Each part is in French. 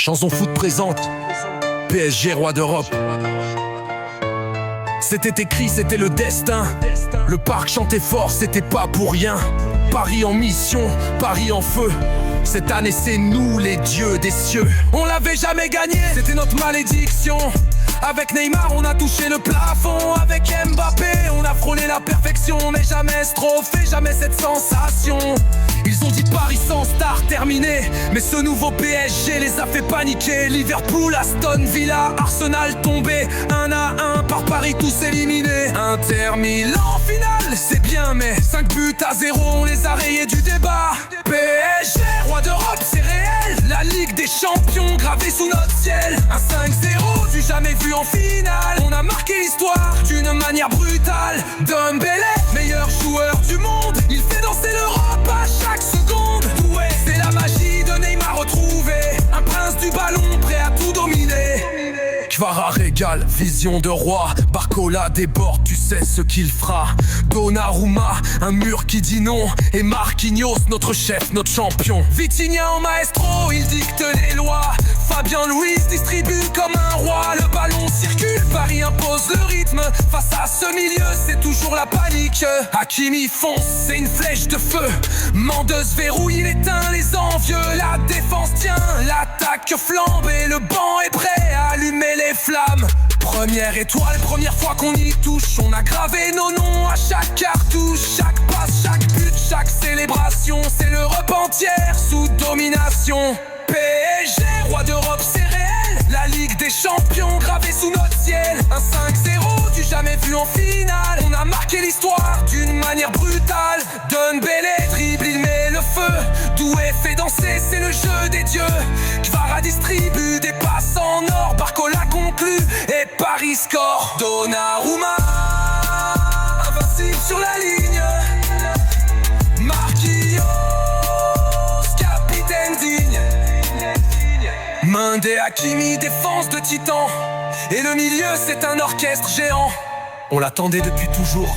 Chanson foot présente PSG roi d'Europe. C'était écrit, c'était le destin. Le parc chantait fort, c'était pas pour rien. Paris en mission, Paris en feu. Cette année c'est nous les dieux des cieux. On l'avait jamais gagné, c'était notre malédiction. Avec Neymar on a touché le plafond. Avec Mbappé on a frôlé la perfection. Mais jamais ce trophée, jamais cette sensation. Ils ont dit Paris sans star terminé, mais ce nouveau PSG les a fait paniquer. Liverpool, Aston Villa, Arsenal tombé 1 à 1 par Paris tous éliminés. Inter Milan en finale, c'est bien mais 5 buts à 0 on les a rayés du débat. PSG roi d'Europe c'est réel. La Ligue des Champions gravée sous notre ciel. Un 5-0 du jamais vu en finale. On a marqué l'histoire d'une manière brutale. Dembélé, meilleur joueur du monde, il fait danser l'Europe à chaque seconde. Ouais, c'est la magie de Neymar retrouvée. Un prince du ballon prêt à tout dominer. Kvara régale, vision de roi. Barcola déborde, tu sais ce qu'il fera. Donnarumma, un mur qui dit non. Et Marquinhos, notre chef, notre champion. Vitinha en maestro, il dicte les lois. Fabien Luiz distribue comme un roi. Le ballon circule, Paris impose le rythme. Face à ce milieu, c'est toujours la panique. Hakimi fonce, c'est une flèche de feu. Mendeuse verrouille, il éteint les envieux. La défense tient, l'attaque flambe. Et le banc est prêt à allumer les flammes. Première étoile, première fois qu'on y touche. On a gravé nos noms à chaque cartouche. Chaque passe, chaque but, chaque célébration. C'est l'Europe entière sous domination. PSG, roi d'Europe, c'est réel. La Ligue des Champions gravée sous notre ciel. Un 5-0 du jamais vu en finale. On a marqué l'histoire d'une manière brutale. Dembélé dribble, il met le feu. Doué fait danser, c'est le jeu des dieux. Kvara distribue des passes en or. Barcola conclut et Paris score. Donnarumma, invincible sur la ligne. Marquinhos, capitaine digne. Mendy, Hakimi, défense de titan. Et le milieu c'est un orchestre géant. On l'attendait depuis toujours.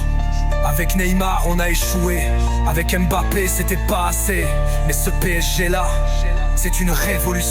Avec Neymar on a échoué. Avec Mbappé c'était pas assez. Mais ce PSG là, c'est une révolution.